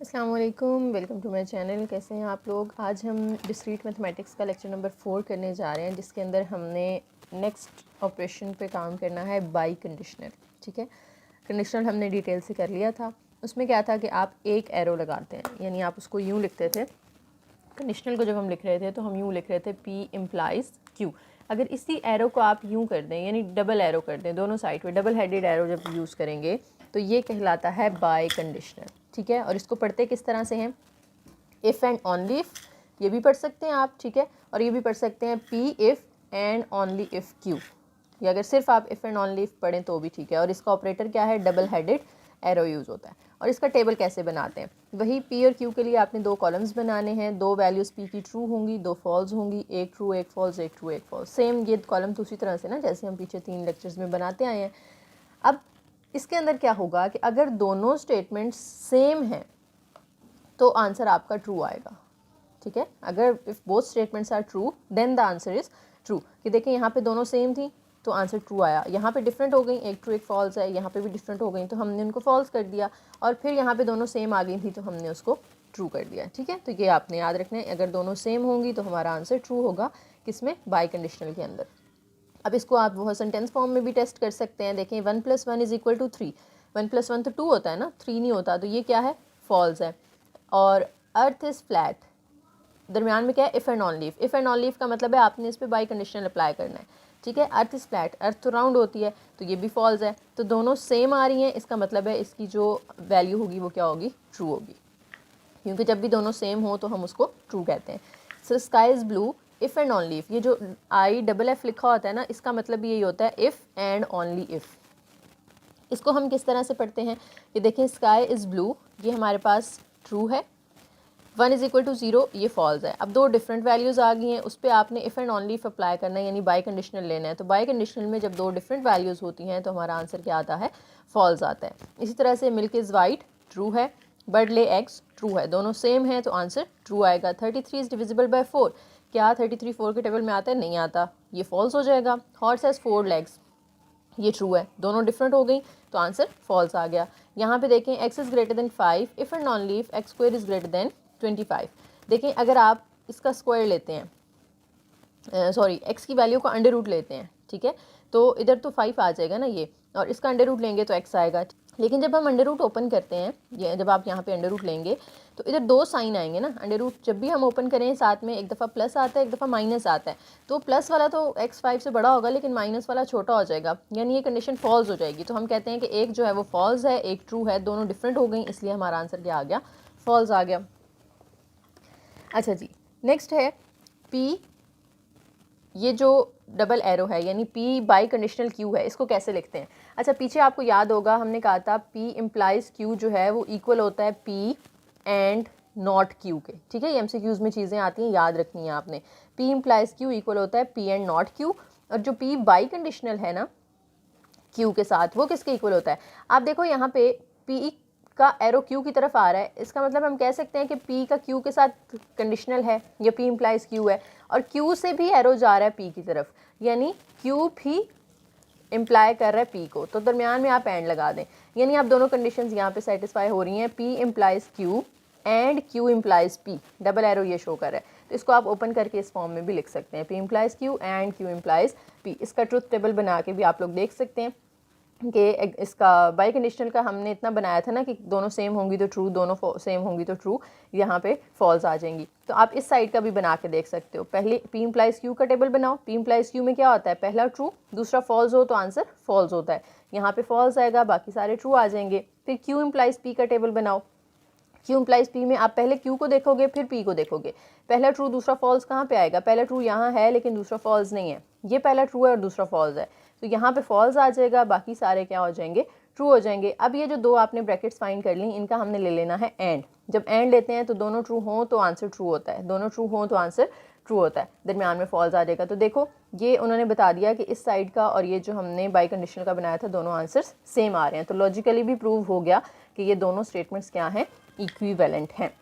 अस्सलाम वालेकुम, welcome to my channel. कैसे हैं आप लोग। आज हम डिस्क्रीट मैथमेटिक्स का लेक्चर नंबर 4 करने जा रहे हैं, जिसके अंदर हमने नेक्स्ट ऑपरेशन पे काम करना है बाई कंडीशनल। ठीक है, कंडीशनल हमने डिटेल से कर लिया था। उसमें क्या था कि आप एक एरो लगाते हैं, यानी आप उसको यूँ लिखते थे। कंडीशनल को जब हम लिख रहे थे तो हम यूँ लिख रहे थे P इम्प्लाइज Q। अगर इसी एरो को आप यूँ कर दें, यानी डबल एरो कर दें, दोनों साइड पे डबल हेडेड एरो जब यूज़ करेंगे तो ये कहलाता है बाई कंडीशनल। ठीक है, और इसको पढ़ते किस तरह से हैं, इफ़ एंड ओनली इफ़, ये भी पढ़ सकते हैं आप। ठीक है, और ये भी पढ़ सकते हैं P if and only if Q, या अगर सिर्फ आप इफ़ एंड ओनली इफ़ पढ़ें तो भी ठीक है। और इसका ऑपरेटर क्या है, डबल हेडेड एरो यूज़ होता है। और इसका टेबल कैसे बनाते हैं, वही P और Q के लिए आपने दो कॉलम्स बनाने हैं, दो वैल्यूज़ P की ट्रू होंगी, दो फॉल्स होंगी, एक ट्रू एक फॉल्स, एक ट्रू एक फॉल्स। सेम ये कॉलम तो उसी तरह से ना जैसे हम पीछे 3 लेक्चर्स में बनाते आए हैं। अब इसके अंदर क्या होगा कि अगर दोनों स्टेटमेंट सेम हैं तो आंसर आपका ट्रू आएगा। ठीक है, अगर if both statements are true then the answer is true. कि देखें यहाँ पे दोनों सेम थी तो आंसर ट्रू आया, यहाँ पे डिफरेंट हो गई, एक ट्रू एक फॉल्स है, यहाँ पे भी डिफरेंट हो गई तो हमने उनको फॉल्स कर दिया, और फिर यहाँ पे दोनों सेम आ गई थी तो हमने उसको ट्रू कर दिया। ठीक है, तो ये आपने याद रखना है, अगर दोनों सेम होंगी तो हमारा आंसर ट्रू होगा। किसमें, बाई कंडीशनल के अंदर। अब इसको आप वो सेंटेंस फॉर्म में भी टेस्ट कर सकते हैं। देखें 1 + 1 = 3, 1 + 1 तो 2 होता है ना, 3 नहीं होता, तो ये क्या है, फॉल्स है। और अर्थ इज़ फ्लैट, दरमियान में क्या है, if and only if. If and only if का मतलब है आपने इस पर बाई कंडीशनल अप्लाई करना है। ठीक है, अर्थ इज़ फ्लैट, अर्थ तो राउंड होती है तो ये भी फॉल्स है, तो दोनों सेम आ रही हैं, इसका मतलब है इसकी जो वैल्यू होगी वो क्या होगी, ट्रू होगी, क्योंकि जब भी दोनों सेम हो तो हम उसको ट्रू कहते हैं। So sky is blue if and only if, ये जो IFF लिखा होता है ना, इसका मतलब यही होता है इफ़ एंड ऑनली इफ़। इसको हम किस तरह से पढ़ते हैं, ये देखें स्काई इज़ ब्लू, ये हमारे पास ट्रू है, 1 = 0 ये फॉल्स है। अब दो डिफरेंट वैल्यूज़ आ गई हैं, उस पर आपने if and only if apply करना है, यानी बाई कंडीशनल लेना है। तो बाई कंडीशनल में जब दो डिफरेंट वैल्यूज़ होती हैं तो हमारा आंसर क्या आता है, फॉल्स आता है। इसी तरह से मिल्क इज़ वाइट ट्रू है, बर्ड ले एग्स ट्रू है, दोनों सेम हैं तो आंसर ट्रू आएगा। 33 इज़ डिविजिबल बाय 4, क्या 33 4 के टेबल में आता है, नहीं आता, ये फॉल्स हो जाएगा। हॉर्स हैज़ 4 लेग्स, ये ट्रू है, दोनों डिफरेंट हो गई तो आंसर फॉल्स आ गया। यहाँ पे देखें x is greater than 5 if and only if x² is greater than 25। देखें अगर आप इसका स्क्वायर लेते हैं, सॉरी x की वैल्यू का अंडर रूट लेते हैं, ठीक है, तो इधर तो 5 आ जाएगा ना ये, और इसका अंडर रूट लेंगे तो x आएगा। लेकिन जब हम अंडर रूट ओपन करते हैं, ये जब आप यहाँ पे अंडर रूट लेंगे तो इधर दो साइन आएंगे ना। अंडर रूट जब भी हम ओपन करें साथ में एक दफ़ा प्लस आता है, एक दफ़ा माइनस आता है, तो प्लस वाला तो x 5 से बड़ा होगा लेकिन माइनस वाला छोटा हो जाएगा, यानी ये कंडीशन फॉल्स हो जाएगी। तो हम कहते हैं कि एक जो है वो फॉल्स है, एक ट्रू है, दोनों डिफरेंट हो गई, इसलिए हमारा आंसर क्या आ गया, फॉल्स आ गया। अच्छा जी, नेक्स्ट है P, ये जो डबल एरो है यानी P बाई कंडीशनल Q है, इसको कैसे लिखते हैं। अच्छा, पीछे आपको याद होगा हमने कहा था P इम्प्लाइज Q जो है वो इक्वल होता है P एंड नॉट Q के। ठीक है, ये MCQs में चीज़ें आती हैं, याद रखनी है आपने। P इम्प्लाइज Q इक्वल होता है P एंड नॉट Q, और जो P बाई कंडीशनल है ना Q के साथ, वो किसके इक्वल होता है। आप देखो यहाँ पे P का एरो Q की तरफ आ रहा है, इसका मतलब हम कह सकते हैं कि P का Q के साथ कंडीशनल है, या P इम्प्लाइज Q है, और Q से भी एरो जा रहा है P की तरफ, यानी Q भी इम्प्लाई कर रहा है P को, तो दरमियान में आप एंड लगा दें, यानी आप दोनों कंडीशंस यहाँ पे सेटिस्फाई हो रही हैं। P implies Q and Q implies P, double arrow ये शो कर रहा है, तो इसको आप ओपन करके इस फॉर्म में भी लिख सकते हैं, P implies Q and Q implies P। इसका ट्रुथ टेबल बना के भी आप लोग देख सकते हैं कि इसका बाई कंडीशनल का हमने इतना बनाया था ना कि दोनों सेम होंगी तो ट्रू, दोनों सेम होंगी तो ट्रू, यहाँ पे फॉल्स आ जाएंगी। तो आप इस साइड का भी बना के देख सकते हो। पहले P इम्प्लाइज Q का टेबल बनाओ, P इम्प्लाइज Q में क्या होता है, पहला ट्रू दूसरा फॉल्स हो तो आंसर फॉल्स होता है, यहाँ पे फॉल्स आएगा, बाकी सारे ट्रू आ जाएंगे। फिर Q इम्प्लाइज P का टेबल बनाओ, Q इम्प्लाइज P में आप पहले Q को देखोगे फिर P को देखोगे, पहला ट्रू दूसरा फॉल्स कहाँ पे आएगा, पहला ट्रू यहाँ है लेकिन दूसरा फॉल्स नहीं है, ये पहला ट्रू है और दूसरा फॉल्स है, तो यहाँ पे फॉल्स आ जाएगा, बाकी सारे क्या हो जाएंगे, ट्रू हो जाएंगे। अब ये जो दो आपने ब्रैकेट्स फाइंड कर ली, इनका हमने ले लेना है एंड। जब एंड लेते हैं तो दोनों ट्रू हों तो आंसर ट्रू होता है, दोनों ट्रू हों तो आंसर ट्रू होता है, दरमियान में फॉल्स आ जाएगा। तो देखो ये उन्होंने बता दिया कि इस साइड का और ये जो हमने बाई कंडीशनल का बनाया था दोनों आंसर्स सेम आ रहे हैं, तो लॉजिकली भी प्रूव हो गया कि ये दोनों स्टेटमेंट्स क्या हैं, इक्विवेलेंट हैं।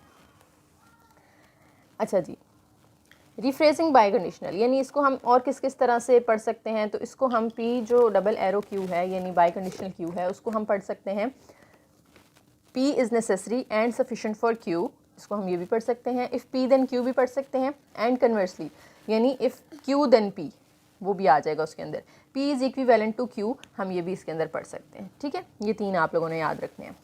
अच्छा जी, रिफ्रेजिंग बाई कंडीशनल, यानी इसको हम और किस किस तरह से पढ़ सकते हैं, तो इसको हम P जो डबल एरो Q है यानी बाई कंडीशनल Q है, उसको हम पढ़ सकते हैं P is necessary and sufficient for Q, इसको हम ये भी पढ़ सकते हैं, इफ़ P देन Q भी पढ़ सकते हैं, एंड कन्वर्सली यानी इफ़ Q देन P वो भी आ जाएगा उसके अंदर, P is equivalent to Q, हम ये भी इसके अंदर पढ़ सकते हैं। ठीक है, ये तीन आप लोगों ने याद रखने हैं।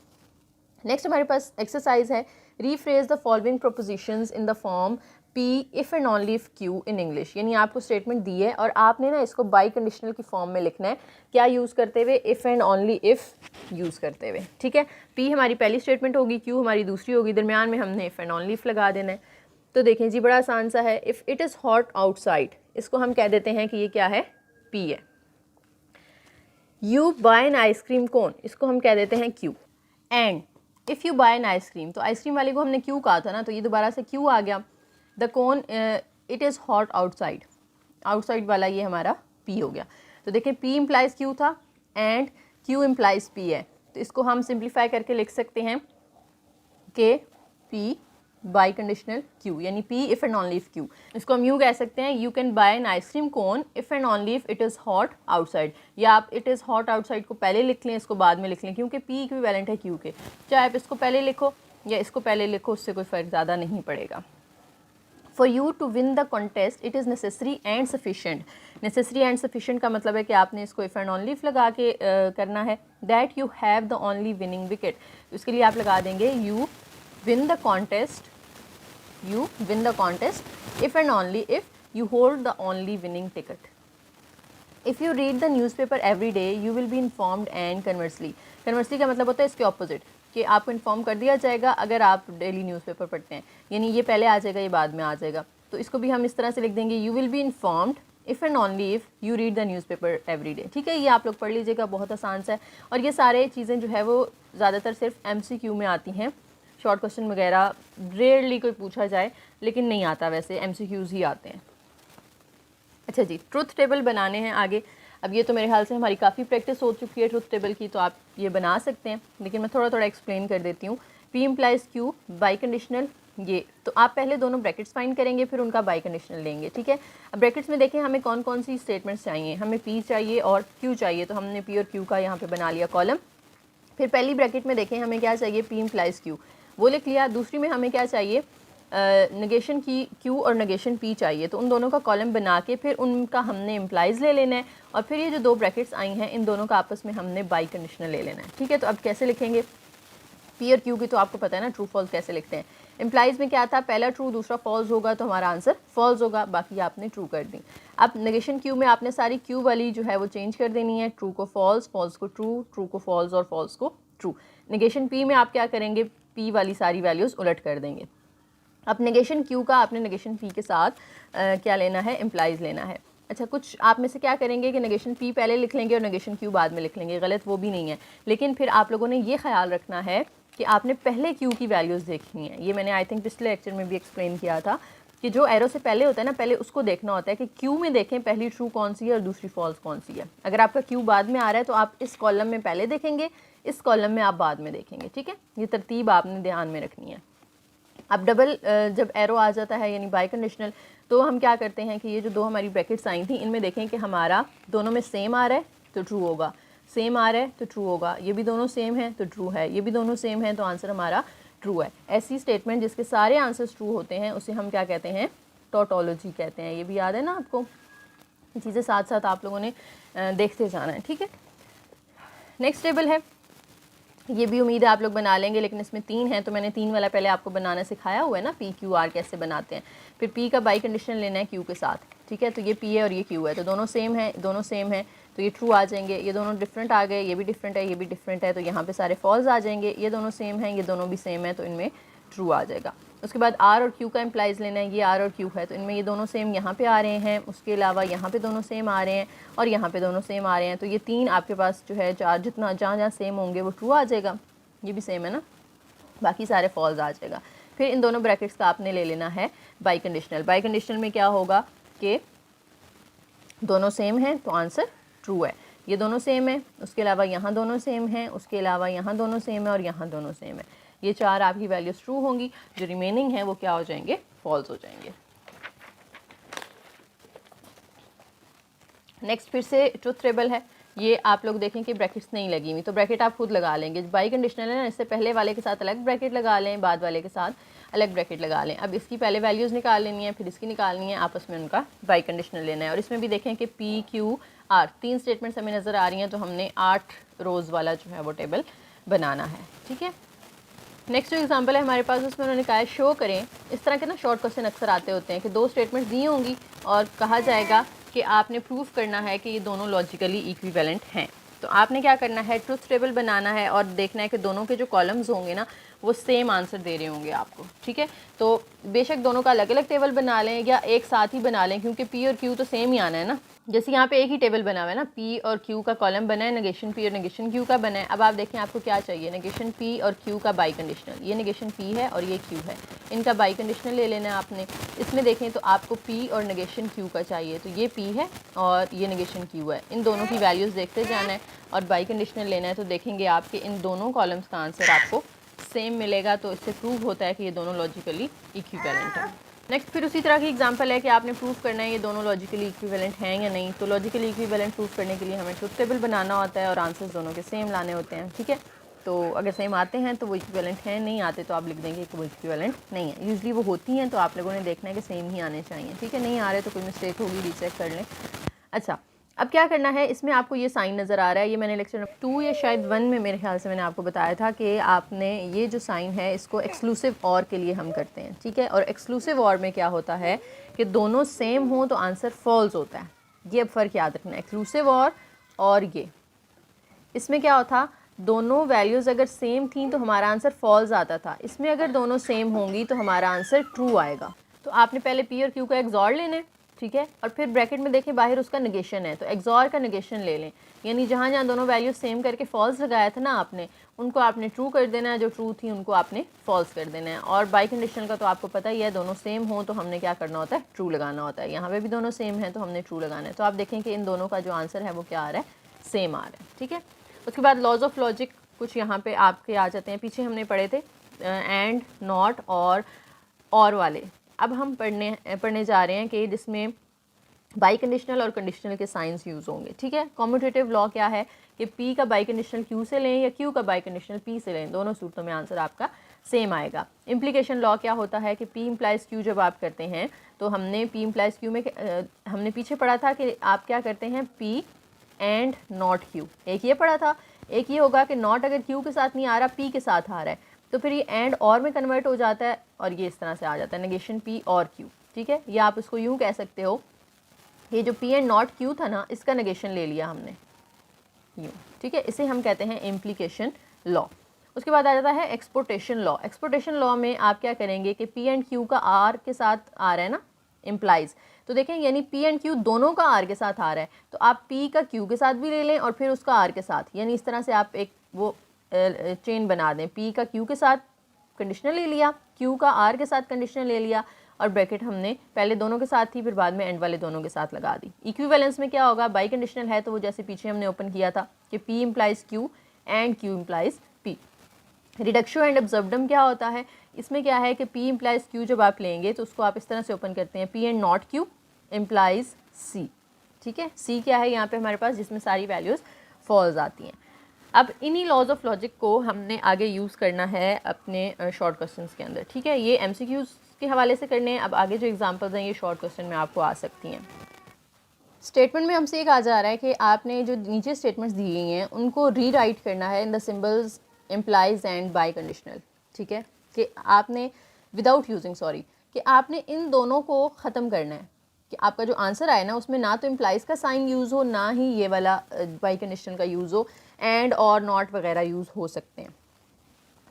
नेक्स्ट हमारे पास एक्सरसाइज है, rephrase the following propositions in the form P if and only if Q in English, यानी आपको स्टेटमेंट दी है और आपने ना इसको बाई कंडीशनल की फॉर्म में लिखना है, क्या यूज़ करते हुए, if and only if use करते हुए। ठीक है, P हमारी पहली स्टेटमेंट होगी, Q हमारी दूसरी होगी, दरमियान में हमने इफ़ एंड ओनली इफ़ लगा देना है। तो देखें जी, बड़ा आसान सा है, if it is hot outside, इसको हम कह देते हैं कि ये क्या है, P है। You buy an ice cream cone, इसको हम कह देते हैं Q। And if you buy an ice cream, तो आइसक्रीम वाले को हमने Q कहा था ना, तो ये दोबारा से Q आ गया। The cone it is hot outside, outside वाला ये हमारा P हो गया। तो देखिए P इम्प्लाइज Q था एंड Q इम्प्लाइज P है, तो इसको हम सिंप्लीफाई करके लिख सकते हैं कि P बाई कंडीशनल Q, यानी P if and only if Q। इसको हम यूँ कह सकते हैं, you can buy an ice cream cone if and only if it is hot outside, या आप इट इज़ हॉट आउटसाइड को पहले लिख लें, इसको बाद में लिख लें, क्योंकि P इक्विवेलेंट है Q के, चाहे आप इसको पहले लिखो या इसको पहले लिखो, उससे कोई फ़र्क ज़्यादा नहीं पड़ेगा। For you to win the contest it is necessary and sufficient, necessary and sufficient का मतलब है कि आपने इसको इफ़ एंड ओनली इफ़ लगा के करना है, that you have the only winning wicket, इसके लिए आप लगा देंगे you win the contest, you win the contest if and only if you hold the only winning ticket. If you read the newspaper every day you will be informed and conversely, conversely का मतलब होता है इसके opposite, कि आपको inform कर दिया जाएगा अगर आप डेली न्यूज़पेपर पढ़ते हैं, यानी ये पहले आ जाएगा, ये बाद में आ जाएगा। तो इसको भी हम इस तरह से लिख देंगे, you will be informed if and only if you read the newspaper every day. ठीक है, ये आप लोग पढ़ लीजिएगा, बहुत आसान सा है। और ये सारे चीज़ें जो है वो ज़्यादातर सिर्फ MCQ में आती हैं, शॉर्ट क्वेश्चन वगैरह रेयरली कोई पूछा जाए, लेकिन नहीं आता, वैसे MCQs ही आते हैं। अच्छा जी, ट्रुथ टेबल बनाने हैं आगे। अब ये तो मेरे ख्याल से हमारी काफ़ी प्रैक्टिस हो चुकी है ट्रुथ टेबल की, तो आप ये बना सकते हैं, लेकिन मैं थोड़ा थोड़ा एक्सप्लेन कर देती हूँ। P implies Q by conditional, ये तो आप पहले दोनों ब्रैकेट्स फाइंड करेंगे, फिर उनका बाई कंडीशनल लेंगे। ठीक है, अब ब्रैकेट्स में देखें हमें कौन कौन सी स्टेटमेंट्स चाहिए, हमें P चाहिए और Q चाहिए, तो हमने P और Q का यहाँ पे बना लिया कॉलम। फिर पहली ब्रैकेट में देखें हमें क्या चाहिए, P इम्प्लाइज Q, वो लिख लिया। दूसरी में हमें क्या चाहिए, नेगेशन की Q और नेगेशन P चाहिए, तो उन दोनों का कॉलम बना के फिर उनका हमने इम्प्लाइज ले लेना है, और फिर ये जो दो ब्रैकेट्स आई हैं इन दोनों का आपस में हमने बाई कंडीशनल ले लेना है। ठीक है, तो अब कैसे लिखेंगे P और Q की, तो आपको पता है ना ट्रू फॉल्स कैसे लिखते हैं। इम्प्लाइज में क्या था, पहला ट्रू दूसरा फॉल्स होगा, तो हमारा आंसर फॉल्स होगा, बाकी आपने ट्रू कर दी। अब नेगेशन Q में आपने सारी Q वाली जो है वो चेंज कर देनी है, ट्रू को फॉल्स, फॉल्स को ट्रू, ट्रू को फॉल्स और फॉल्स को ट्रू। नेगेशन P में आप क्या करेंगे, P वाली सारी वैल्यूज़ उलट कर देंगे। अब नेगेशन Q का आपने नेगेशन P के साथ क्या लेना है, इम्प्लाइज लेना है। अच्छा, कुछ आप में से क्या करेंगे कि नेगेशन P पहले लिख लेंगे और नेगेशन Q बाद में लिख लेंगे, गलत वो भी नहीं है, लेकिन फिर आप लोगों ने ये ख्याल रखना है कि आपने पहले Q की वैल्यूज़ देखनी है। ये मैंने आई थिंक पिछले लेक्चर में भी एक्सप्लेन किया था कि जो एरो से पहले होता है ना, पहले उसको देखना होता है कि Q में देखें पहली ट्रू कौन सी है और दूसरी फॉल्स कौन सी है। अगर आपका Q बाद में आ रहा है तो आप इस कॉलम में पहले देखेंगे, इस कॉलम में आप बाद में देखेंगे। ठीक है, ये तरतीब आपने ध्यान में रखनी है। अब डबल जब एरो आ जाता है यानी बाई कंडीशनल, तो हम क्या करते हैं कि ये जो दो हमारी ब्रैकेट्स आई थी इनमें देखें कि हमारा दोनों में सेम आ रहा है तो ट्रू होगा, सेम आ रहा है तो ट्रू होगा, ये भी दोनों सेम है तो ट्रू है, ये भी दोनों सेम है तो आंसर हमारा ट्रू है। ऐसी स्टेटमेंट जिसके सारे आंसर्स ट्रू होते हैं उसे हम क्या कहते हैं, टोटोलॉजी कहते हैं। ये भी याद है ना आपको, ये चीज़ें साथ साथ आप लोगों ने देखते जाना है। ठीक है, नेक्स्ट टेबल है, ये भी उम्मीद है आप लोग बना लेंगे, लेकिन इसमें 3 हैं तो मैंने 3 वाला पहले आपको बनाना सिखाया हुआ है ना, P Q R कैसे बनाते हैं। फिर P का बाई कंडीशन लेना है Q के साथ। ठीक है, तो ये P है और ये Q है, तो दोनों सेम है, दोनों सेम है तो ये ट्रू आ जाएंगे। ये दोनों डिफरेंट आ गए, ये भी डिफरेंट है, ये भी डिफरेंट है, तो यहाँ पे सारे फॉल्स आ जाएंगे। ये दोनों सेम हैं, ये दोनों भी सेम है, तो इनमें ट्रू आ जाएगा। उसके बाद R और Q का इम्प्लाइज लेना है, ये R और Q है तो इनमें ये दोनों सेम यहाँ पे आ रहे हैं, उसके अलावा यहाँ पे दोनों सेम आ रहे हैं और यहाँ पे दोनों सेम आ रहे हैं, तो ये 3 आपके पास जो है 4 जितना जहाँ जहाँ सेम होंगे वो ट्रू आ जाएगा। ये भी सेम है ना, बाकी सारे फॉल्स आ जाएगा। फिर इन दोनों ब्रैकेट्स का आपने ले लेना है बाई कंडीशनल। बाई कंडीशनल में क्या होगा कि दोनों सेम हैं तो आंसर ट्रू है, ये दोनों सेम है, उसके अलावा यहाँ दोनों सेम हैं, उसके अलावा यहाँ दोनों सेम है और यहाँ दोनों सेम है। ये 4 आपकी वैल्यूज ट्रू होंगी, जो रिमेनिंग है वो क्या हो जाएंगे, फॉल्स हो जाएंगे। नेक्स्ट फिर से ट्रुथ टेबल है। ये आप लोग देखें कि ब्रैकेट्स नहीं लगी हुई, तो ब्रैकेट आप खुद लगा लेंगे। बाई कंडीशनल है ना, इससे पहले वाले के साथ अलग ब्रैकेट लगा लें, बाद वाले के साथ अलग ब्रैकेट लगा लें। अब इसकी पहले वैल्यूज़ निकाल लेनी है, फिर इसकी निकालनी है, आपस में उनका बाई कंडीशनल लेना है। और इसमें भी देखें कि पी क्यू आर 3 स्टेटमेंट्स हमें नज़र आ रही हैं, तो हमने 8 रोज़ वाला जो है वो टेबल बनाना है। ठीक है, नेक्स्ट जो एग्जांपल है हमारे पास, उसमें उन्होंने कहा है शो करें। इस तरह के ना शॉर्ट क्वेश्चन अक्सर आते होते हैं कि 2 स्टेटमेंट्स दी होंगी और कहा जाएगा कि आपने प्रूफ करना है कि ये दोनों लॉजिकली इक्विवेलेंट हैं। तो आपने क्या करना है, ट्रुथ टेबल बनाना है और देखना है कि दोनों के जो कॉलम्स होंगे ना वो सेम आंसर दे रहे होंगे आपको। ठीक है, तो बेशक दोनों का अलग अलग टेबल बना लें या एक साथ ही बना लें, क्योंकि पी और क्यू तो सेम ही आना है ना। जैसे यहाँ पे एक ही टेबल बना हुआ है ना, पी और क्यू का कॉलम बना है, नेगेशन पी और नेगेशन क्यू का बना है। अब आप देखें आपको क्या चाहिए, नेगेशन पी और क्यू का बाई कंडीशनल। ये नेगेशन पी है और ये क्यू है, इनका बाई कंडीशनल ले लेना है आपने। इसमें देखें तो आपको पी और नेगेशन क्यू का चाहिए, तो ये पी है और ये नेगेशन क्यू है। इन दोनों की वैल्यूज़ देखते जाना है और बाई कंडीशनल लेना है। तो देखेंगे आपके इन दोनों कॉलम्स का आंसर आपको सेम मिलेगा, तो इससे प्रूव होता है कि ये दोनों लॉजिकली इक्विवेलेंट है। नेक्स्ट फिर उसी तरह की एग्जांपल है कि आपने प्रूफ करना है ये दोनों लॉजिकली इक्विवेलेंट हैं या नहीं। तो लॉजिकली इक्विवेलेंट प्रूफ करने के लिए हमें ट्रुथ टेबल बनाना होता है और आंसर्स दोनों के सेम लाने होते हैं। ठीक है, तो अगर सेम आते हैं तो वो इक्विवेलेंट हैं, नहीं आते तो आप लिख देंगे कि वो इक्विवेलेंट नहीं है। यूजली वो होती हैं, तो आप लोगों ने देखना है कि सेम ही आने चाहिए। ठीक है, नहीं आ रहे तो कोई मिस्टेक होगी, रीचेक कर लें। अच्छा, अब क्या करना है, इसमें आपको ये साइन नज़र आ रहा है, ये मैंने लेक्चर नंबर 2 या शायद 1 में मेरे ख्याल से मैंने आपको बताया था कि आपने ये जो साइन है इसको एक्सक्लूसिव और के लिए हम करते हैं। ठीक है, और एक्सक्लूसिव और में क्या होता है कि दोनों सेम हो तो आंसर फॉल्स होता है। ये अब फ़र्क याद रखना है, एक्सक्लूसिव और ये इसमें क्या होता, दोनों वैल्यूज़ अगर सेम थी तो हमारा आंसर फॉल्स आता था। इसमें अगर दोनों सेम होंगी तो हमारा आंसर ट्रू आएगा। तो आपने पहले पी और क्यू का एक्सॉर लेना है, ठीक है, और फिर ब्रैकेट में देखें बाहर उसका नेगेशन है, तो एक्सॉर का नेगेशन ले लें। यानी जहाँ जहाँ दोनों वैल्यूज सेम करके फॉल्स लगाया था ना आपने, उनको आपने ट्रू कर देना है, जो ट्रू थी उनको आपने फॉल्स कर देना है। और बाई कंडीशन का तो आपको पता ही है, दोनों सेम हो तो हमने क्या करना होता है, ट्रू लगाना होता है। यहाँ पे भी दोनों सेम है तो हमने ट्रू लगाना है। तो आप देखें कि इन दोनों का जो आंसर है वो क्या आ रहा है, सेम आ रहा है। ठीक है, उसके बाद लॉज ऑफ लॉजिक कुछ यहाँ पे आपके आ जाते हैं, पीछे हमने पढ़े थे एंड, नॉट और वाले। अब हम पढ़ने जा रहे हैं कि जिसमें बाई कंडीशनल और कंडीशनल के साइंस यूज़ होंगे। ठीक है, कॉम्यूटेटिव लॉ क्या है कि पी का बाई कंडीशनल क्यू से लें या क्यू का बाई कंडीशनल पी से लें, दोनों सूरतों में आंसर आपका सेम आएगा। इम्प्लीकेशन लॉ क्या होता है कि पी इम्प्लाइज क्यू जब आप करते हैं तो हमने पी इम्प्लाइज क्यू में हमने पीछे पढ़ा था कि आप क्या करते हैं, पी एंड नॉट क्यू, एक ये पढ़ा था। एक ये होगा कि नॉट अगर क्यू के साथ नहीं आ रहा, पी के साथ आ रहा है, तो फिर ये एंड और में कन्वर्ट हो जाता है और ये इस तरह से आ जाता है, नेगेशन पी और क्यू। ठीक है, या आप इसको यूँ कह सकते हो, ये जो पी एंड नॉट क्यू था ना, इसका नेगेशन ले लिया हमने यूँ। ठीक है, इसे हम कहते हैं इम्प्लीकेशन लॉ। उसके बाद आ जाता है एक्सपोर्टेशन लॉ। एक्सपोर्टेशन लॉ में आप क्या करेंगे कि पी एंड क्यू का आर के साथ आ रहा है ना, इम्प्लाइज, तो देखें यानी पी एंड क्यू दोनों का आर के साथ आ रहा है, तो आप पी का क्यू के साथ भी ले लें और फिर उसका आर के साथ, यानी इस तरह से आप एक वो चेन बना दें। पी का क्यू के साथ कंडीशनल ले लिया, क्यू का आर के साथ कंडीशनल ले लिया, और ब्रैकेट हमने पहले दोनों के साथ थी, फिर बाद में एंड वाले दोनों के साथ लगा दी। इक्विवेलेंस में क्या होगा, बाई कंडीशनल है तो वो जैसे पीछे हमने ओपन किया था कि P implies Q and Q implies P. Reductio ad absurdum क्या होता है, इसमें क्या है कि पी इम्प्लाइज क्यू जब आप लेंगे तो उसको आप इस तरह से ओपन करते हैं, P and not Q implies C. ठीक है, सी क्या है यहाँ पे हमारे पास, जिसमें सारी वैल्यूज़ फॉल्स आती हैं। अब इन्हीं लॉज ऑफ लॉजिक को हमने आगे यूज़ करना है अपने शॉर्ट क्वेश्चंस के अंदर। ठीक है, ये एमसीक्यूज़ के हवाले से करने हैं। अब आगे जो एग्जांपल्स हैं ये शॉर्ट क्वेश्चन में आपको आ सकती हैं। स्टेटमेंट में हमसे ये कहा जा रहा है कि आपने जो नीचे स्टेटमेंट्स दी गई हैं उनको रीराइट करना है in the symbols implies and by conditional. ठीक है, कि आपने विदाउट यूजिंग कि आपने इन दोनों को ख़त्म करना है, कि आपका जो आंसर आए ना उसमें ना तो इम्प्लाइज का साइन यूज़ हो, ना ही ये वाला बाई कंडीशनल का यूज़ हो, एंड और नॉट वगैरह यूज़ हो सकते हैं।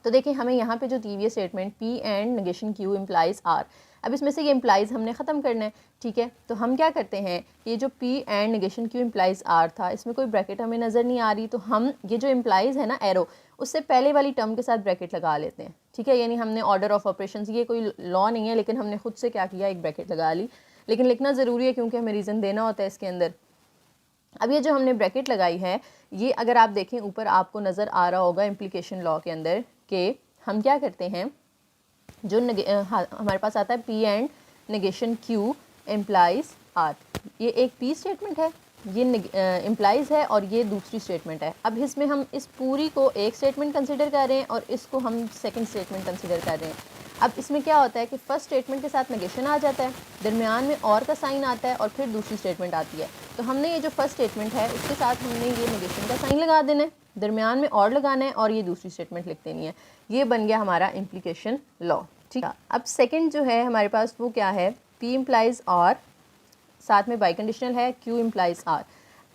तो देखिए हमें यहाँ पे जो दी हुई statement P and negation Q implies R, अब इसमें से ये इम्प्लाइज हमने ख़त्म करना है। ठीक है, तो हम क्या करते हैं, ये जो P and negation Q implies R था, इसमें कोई ब्रैकेट हमें नज़र नहीं आ रही, तो हम ये जो इम्प्लाइज है ना एरो, उससे पहले वाली टर्म के साथ ब्रैकेट लगा लेते हैं। ठीक है, यानी हमने ऑर्डर ऑफ ऑपरेशंस, ये कोई लॉ नहीं है लेकिन हमने खुद से क्या किया, एक ब्रैकेट लगा ली, लेकिन लिखना ज़रूरी है क्योंकि हमें रीज़न देना होता है इसके अंदर। अब ये जो हमने ब्रैकेट लगाई है, ये अगर आप देखें ऊपर आपको नज़र आ रहा होगा इम्प्लीकेशन लॉ के अंदर, कि हम क्या करते हैं, जो हमारे पास आता है P and negation Q implies R, ये एक पी स्टेटमेंट है, ये इम्प्लाइज़ है और ये दूसरी स्टेटमेंट है। अब इसमें हम इस पूरी को एक स्टेटमेंट कंसिडर कर रहे हैं और इसको हम सेकंड स्टेटमेंट कंसिडर कर रहे हैं। अब इसमें क्या होता है कि फ़र्स्ट स्टेटमेंट के साथ नेगेशन आ जाता है, दरमियान में और का साइन आता है और फिर दूसरी स्टेटमेंट आती है। तो हमने ये जो फर्स्ट स्टेटमेंट है उसके साथ हमने ये नेगेशन का साइन लगा देना है, दरमियान में और लगाना है और ये दूसरी स्टेटमेंट लिख देनी है। ये बन गया हमारा इम्प्लीकेशन लॉ। ठीक है, अब सेकेंड जो है हमारे पास वो क्या है, पी इम्प्लाइज़ आर, साथ में बाई कंडीशनल है क्यू इम्प्लाइज़ आर।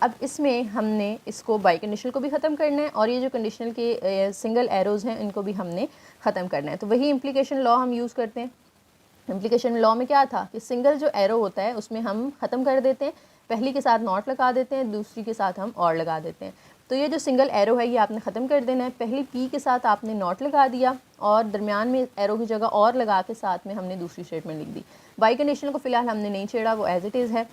अब इसमें हमने इसको बाई कंडीशनल को भी ख़त्म करना है और ये जो कंडीशनल के सिंगल एरोज़ हैं इनको भी हमने ख़त्म करना है। तो वही इम्प्लीकेशन लॉ हम यूज़ करते हैं। इम्प्लीकेशन लॉ में क्या था कि सिंगल जो एरो होता है उसमें हम ख़त्म कर देते हैं, पहली के साथ नॉट लगा देते हैं, दूसरी के साथ हम और लगा देते हैं। तो ये जो सिंगल एरो है ये आपने ख़त्म कर देना है। पहली पी के साथ आपने नॉट लगा दिया और दरमियान में एरो की जगह और लगा के साथ में हमने दूसरी स्टेटमेंट लिख दी। बाई कंडीशनल को फ़िलहाल हमने नहीं छेड़ा, वो एज इट इज़ है।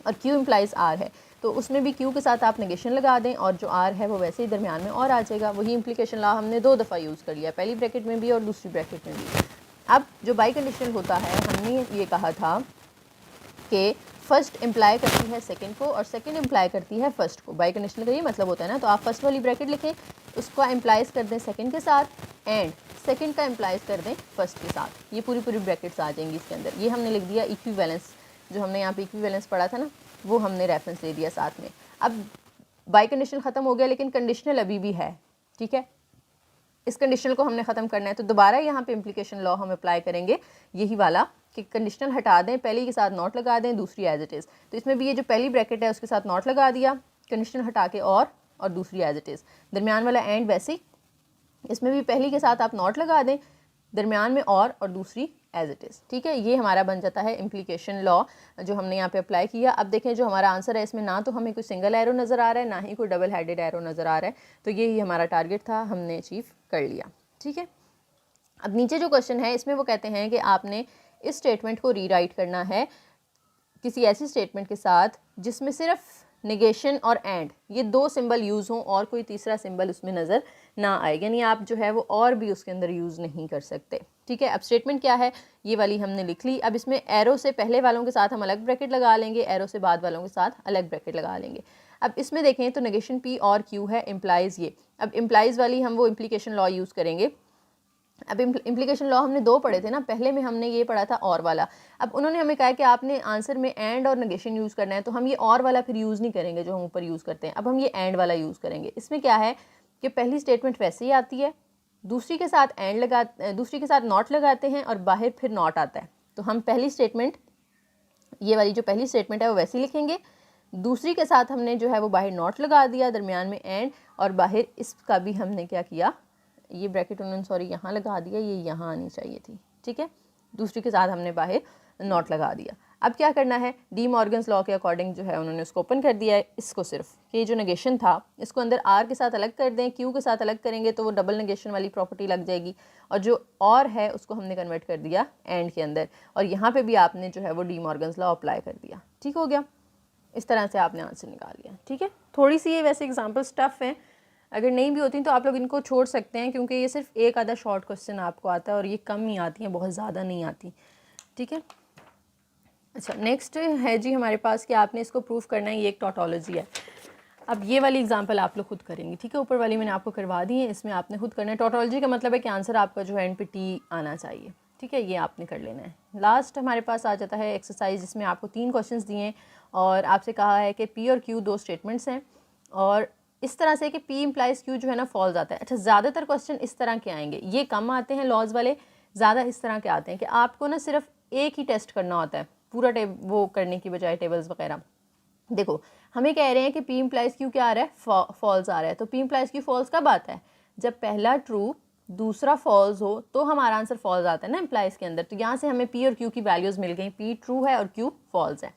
और क्यू इम्प्लाइज़ आर है तो उसमें भी क्यू के साथ आप नेगेशन लगा दें और जो आर है वो वैसे ही दरमियान में और आ जाएगा। वही इम्प्लीकेशन लॉ हमने 2 दफ़ा यूज़ कर लिया, पहली ब्रैकेट में भी और दूसरी ब्रैकेट में भी। अब जो बाई कंडीशनल होता है हमने ये कहा था कि फर्स्ट इम्प्लाई करती है सेकंड को और सेकंड इम्प्लाई करती है फर्स्ट को। बाई कंडीशनल का ये मतलब होता है ना, तो आप फर्स्ट वाली ब्रैकेट लिखें, उसका इम्प्लाइज़ कर दें सेकंड के साथ एंड सेकंड का इम्प्लाइज़ कर दें फर्स्ट के साथ। ये पूरी पूरी ब्रैकेट्स आ जाएंगी इसके अंदर। ये हमने लिख दिया इक्विवेलेंस, जो हमने यहाँ पे इक्विवेलेंस पढ़ा था ना वो हमने रेफरेंस ले दिया साथ में। अब बाई कंडीशनल ख़त्म हो गया लेकिन कंडीशनल अभी भी है। ठीक है, इस कंडीशनल को हमने ख़त्म करना है तो दोबारा यहाँ पे इम्प्लीकेशन लॉ हम अप्लाई करेंगे, यही वाला कि कंडीशनल हटा दें, पहली के साथ नॉट लगा दें, दूसरी एज इट इज़। तो इसमें भी ये जो पहली ब्रैकेट है उसके साथ नॉट लगा दिया, कंडीशनल हटा के और दूसरी एज इट इज़। दरमियान वाला एंड वैसे ही, इसमें भी पहली के साथ आप नॉट लगा दें, दरमियान में और दूसरी एज इट इज़। ठीक है, ये हमारा बन जाता है इम्प्लीकेशन लॉ जो हमने यहाँ पे अप्लाई किया। अब देखें जो हमारा आंसर है इसमें ना तो हमें कोई सिंगल एरो नज़र आ रहा है ना ही कोई डबल हेडेड एरो नज़र आ रहा है, तो यही हमारा टारगेट था, हमने अचीव कर लिया। ठीक है, अब नीचे जो क्वेश्चन है इसमें वो कहते हैं कि आपने इस स्टेटमेंट को रीराइट करना है किसी ऐसी स्टेटमेंट के साथ जिसमें सिर्फ नेगेशन और एंड ये 2 सिंबल यूज़ हों और कोई तीसरा सिंबल उसमें नज़र ना आए, यानी आप जो है वो और भी उसके अंदर यूज़ नहीं कर सकते। ठीक है, अब स्टेटमेंट क्या है ये वाली हमने लिख ली। अब इसमें एरो से पहले वालों के साथ हम अलग ब्रैकेट लगा लेंगे, एरो से बाद वालों के साथ अलग ब्रैकेट लगा लेंगे। अब इसमें देखें तो नेगेशन पी और क्यू है, इम्प्लाइज़ ये। अब इम्प्लाइज़ वाली हम वो इम्प्लीकेशन लॉ यूज़ करेंगे। अब इम्प्लीकेशन लॉ हमने 2 पढ़े थे ना, पहले में हमने ये पढ़ा था और वाला। अब उन्होंने हमें कहा कि आपने आंसर में एंड और नेगेशन यूज़ करना है, तो हम ये और वाला फिर यूज़ नहीं करेंगे जो हम ऊपर यूज़ करते हैं, अब हम ये एंड वाला यूज़ करेंगे। इसमें क्या है कि पहली स्टेटमेंट वैसे ही आती है, दूसरी के साथ एंड दूसरी के साथ नॉट लगाते हैं और बाहर फिर नॉट आता है। तो हम पहली स्टेटमेंट, ये वाली जो पहली स्टेटमेंट है वो वैसे ही लिखेंगे, दूसरी के साथ हमने जो है वो बाहर नॉट लगा दिया, दरमियान में एंड और बाहर इसका भी हमने क्या किया, ये ब्रैकेट उन्होंने सॉरी यहाँ लगा दिया, ये यहाँ आनी चाहिए थी। ठीक है, दूसरी के साथ हमने बाहर नॉट लगा दिया। अब क्या करना है, डी मॉर्गन्स लॉ के अकॉर्डिंग जो है उन्होंने उसको ओपन कर दिया है, इसको सिर्फ कि जो नेगेशन था इसको अंदर आर के साथ अलग कर दें, क्यू के साथ अलग करेंगे तो वो डबल नेगेशन वाली प्रॉपर्टी लग जाएगी, और जो और है उसको हमने कन्वर्ट कर दिया एंड के अंदर, और यहाँ पे भी आपने जो है वो डी मॉर्गन्स लॉ अप्लाई कर दिया। ठीक हो गया, इस तरह से आपने आंसर निकाल लिया। ठीक है, थोड़ी सी ये वैसे एग्जाम्पल्स टफ हैं, अगर नहीं भी होती तो आप लोग इनको छोड़ सकते हैं क्योंकि ये सिर्फ एक आधा शॉर्ट क्वेश्चन आपको आता है और ये कम ही आती हैं, बहुत ज़्यादा नहीं आती। ठीक है, अच्छा नेक्स्ट है जी हमारे पास कि आपने इसको प्रूफ करना है, ये एक टॉटोलॉजी है। अब ये वाली एग्जांपल आप लोग खुद करेंगे। ठीक है, ऊपर वाली मैंने आपको करवा दी है, इसमें आपने खुद करना है। टॉटोलॉजी का मतलब है कि आंसर आपका जो है एंड पे टी आना चाहिए। ठीक है, ये आपने कर लेना है। लास्ट हमारे पास आ जाता है एक्सरसाइज, जिसमें आपको 3 क्वेश्चंस दिए हैं और आपसे कहा है कि पी और क्यू 2 स्टेटमेंट्स हैं और इस तरह से कि पी इम्प्लाइज क्यू जो है ना फॉल्स आता है। अच्छा, ज़्यादातर क्वेश्चन इस तरह के आएंगे, ये कम आते हैं लॉज वाले, ज़्यादा इस तरह के आते हैं कि आपको ना सिर्फ एक ही टेस्ट करना होता है पूरा वो करने की बजाय टेबल्स वगैरह। देखो हमें कह रहे हैं कि पी इम्प्लाइज क्यू क्या आ रहा है, फॉल्स आ रहा है, तो पी इम्प्लाइज क्यू फॉल्स कब आता है, जब पहला ट्रू दूसरा फॉल्स हो तो हमारा आंसर फॉल्स आता है ना इम्प्लाइज के अंदर। तो यहाँ से हमें पी और क्यू की वैल्यूज़ मिल गई, पी ट्रू है और क्यू फॉल्स है।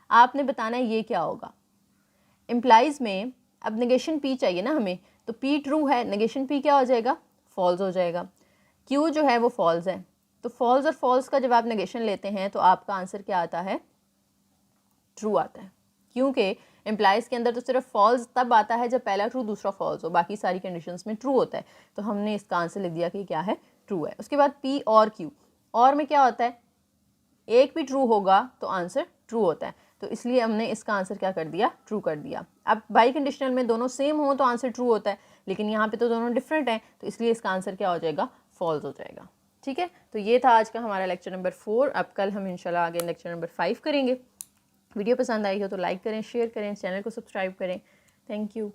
आपने बताना है ये क्या होगा इम्प्लाइज में। अब नेगेशन पी चाहिए ना हमें, तो पी ट्रू है, नेगेशन पी क्या हो जाएगा, फॉल्स हो जाएगा। क्यू जो है वो फॉल्स है, तो फॉल्स और फॉल्स का जब आप नेगेशन लेते हैं तो आपका आंसर क्या आता है, ट्रू आता है, क्योंकि इम्प्लाइज के अंदर तो सिर्फ फॉल्स तब आता है जब पहला ट्रू दूसरा फॉल्स हो, बाकी सारी कंडीशंस में ट्रू होता है। तो हमने इसका आंसर लिख दिया कि क्या है, ट्रू है। उसके बाद पी और क्यू, और में क्या होता है, एक भी ट्रू होगा तो आंसर ट्रू होता है। तो इसलिए हमने इसका आंसर क्या कर दिया, ट्रू कर दिया। अब बाई कंडीशनल में दोनों सेम हो तो आंसर ट्रू होता है, लेकिन यहाँ पे तो दोनों डिफरेंट हैं, तो इसलिए इसका आंसर क्या हो जाएगा, फॉल्स हो जाएगा। ठीक है, तो ये था आज का हमारा लेक्चर नंबर 4। अब कल हम इंशाल्लाह आगे लेक्चर नंबर 5 करेंगे। वीडियो पसंद आई हो तो लाइक करें, शेयर करें, चैनल को सब्सक्राइब करें। Thank you.